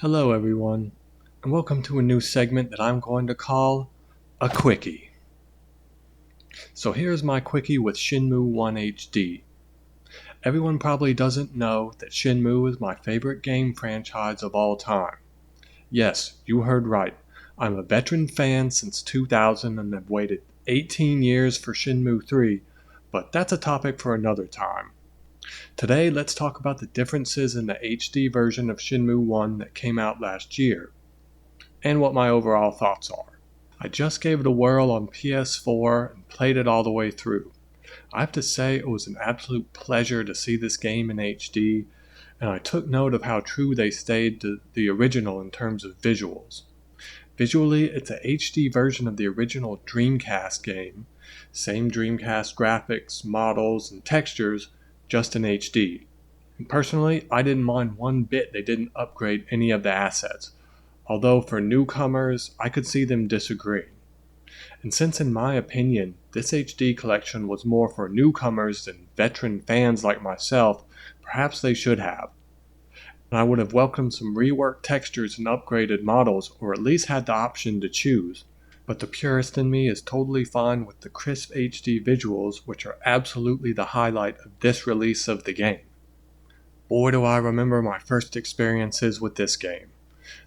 Hello everyone, and welcome to a new segment that I'm going to call a Quickie. So here's my Quickie with Shenmue 1 HD. Everyone probably doesn't know that Shenmue is my favorite game franchise of all time. Yes, you heard right. I'm a veteran fan since 2000 and have waited 18 years for Shenmue 3, but that's a topic for another time. Today, let's talk about the differences in the HD version of Shenmue 1 that came out last year, and what my overall thoughts are. I just gave it a whirl on PS4 and played it all the way through. I have to say it was an absolute pleasure to see this game in HD, and I took note of how true they stayed to the original in terms of visuals. Visually, it's a HD version of the original Dreamcast game. Same Dreamcast graphics, models, and textures, just in HD. And personally, I didn't mind one bit they didn't upgrade any of the assets, although for newcomers, I could see them disagreeing. And since in my opinion, this HD collection was more for newcomers than veteran fans like myself, perhaps they should have. And I would have welcomed some reworked textures and upgraded models, or at least had the option to choose. But the purist in me is totally fine with the crisp HD visuals, which are absolutely the highlight of this release of the game. Boy, do I remember my first experiences with this game.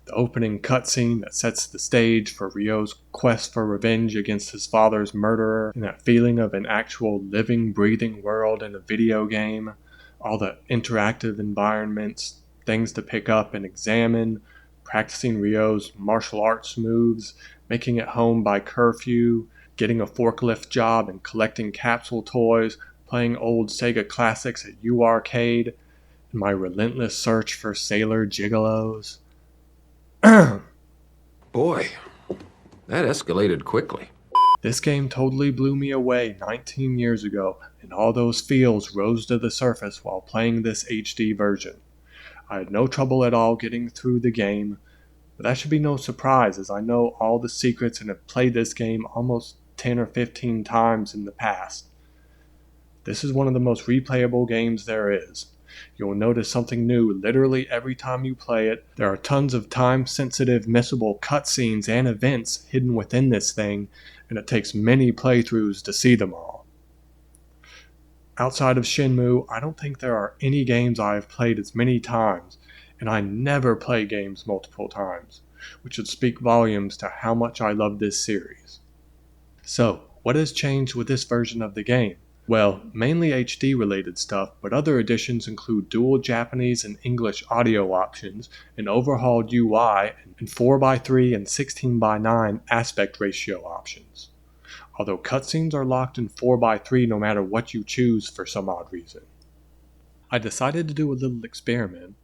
The opening cutscene that sets the stage for Ryo's quest for revenge against his father's murderer, and that feeling of an actual living, breathing world in a video game, all the interactive environments, things to pick up and examine, practicing Ryo's martial arts moves, making it home by curfew, getting a forklift job and collecting capsule toys, playing old Sega classics at U Arcade, and my relentless search for sailor gigolos. Boy, that escalated quickly. This game totally blew me away 19 years ago, and all those feels rose to the surface while playing this HD version. I had no trouble at all getting through the game, but that should be no surprise as I know all the secrets and have played this game almost 10 or 15 times in the past. This is one of the most replayable games there is. You'll notice something new literally every time you play it. There are tons of time-sensitive, missable cutscenes and events hidden within this thing, and it takes many playthroughs to see them all. Outside of Shenmue, I don't think there are any games I have played as many times, and I never play games multiple times, which should speak volumes to how much I love this series. So, what has changed with this version of the game? Well, mainly HD related stuff, but other additions include dual Japanese and English audio options, an overhauled UI, and 4:3 and 16:9 aspect ratio options. Although cutscenes are locked in 4:3 no matter what you choose for some odd reason. I decided to do a little experiment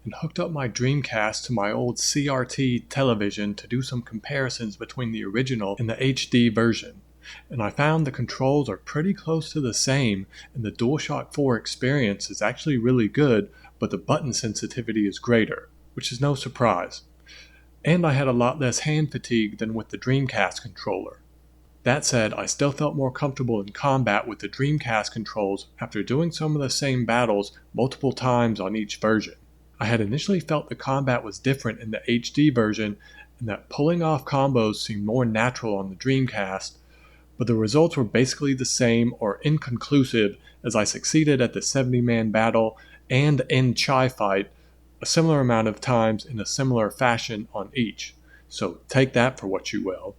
and hooked up my Dreamcast to my old CRT television to do some comparisons between the original and the HD version. And I found the controls are pretty close to the same, and the DualShock 4 experience is actually really good, but the button sensitivity is greater, which is no surprise. And I had a lot less hand fatigue than with the Dreamcast controller. That said, I still felt more comfortable in combat with the Dreamcast controls after doing some of the same battles multiple times on each version. I had initially felt the combat was different in the HD version, and that pulling off combos seemed more natural on the Dreamcast, but the results were basically the same or inconclusive as I succeeded at the 70-man battle and end Chai fight a similar amount of times in a similar fashion on each, so take that for what you will.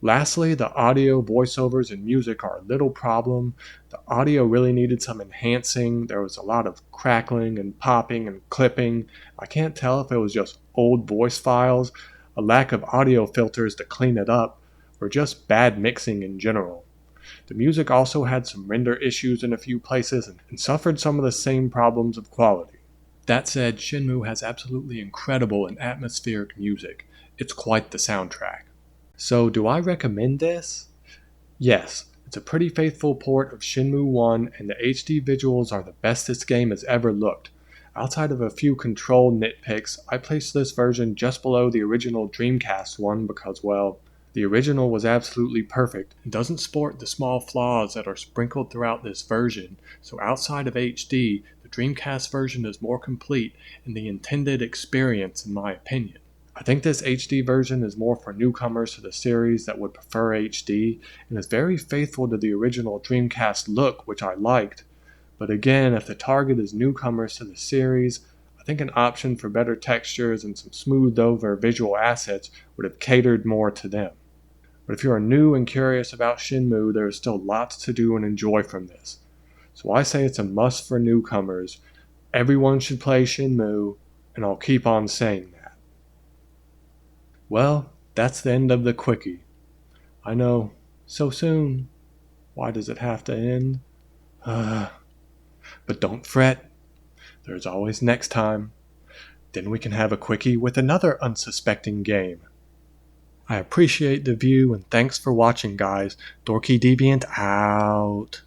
Lastly, the audio, voiceovers, and music are a little problem. The audio really needed some enhancing. There was a lot of crackling and popping and clipping. I can't tell if it was just old voice files, a lack of audio filters to clean it up, or just bad mixing in general. The music also had some render issues in a few places and suffered some of the same problems of quality. That said, Shenmue has absolutely incredible and atmospheric music. It's quite the soundtrack. So, do I recommend this? Yes, it's a pretty faithful port of Shenmue 1, and the HD visuals are the best this game has ever looked. Outside of a few control nitpicks, I placed this version just below the original Dreamcast one because, well, the original was absolutely perfect and doesn't sport the small flaws that are sprinkled throughout this version, so outside of HD, The Dreamcast version is more complete in the intended experience, in my opinion. I think this HD version is more for newcomers to the series that would prefer HD, and is very faithful to the original Dreamcast look, which I liked. But again, if the target is newcomers to the series, I think an option for better textures and some smoothed over visual assets would have catered more to them. But if you are new and curious about Shenmue, there is still lots to do and enjoy from this. So I say it's a must for newcomers. Everyone should play Shenmue, and I'll keep on saying that. Well, that's the end of the Quickie. I know, so soon. Why does it have to end? But don't fret. There's always next time. Then we can have a Quickie with another unsuspecting game. I appreciate the view and thanks for watching, guys. TheDorkyDeviant out.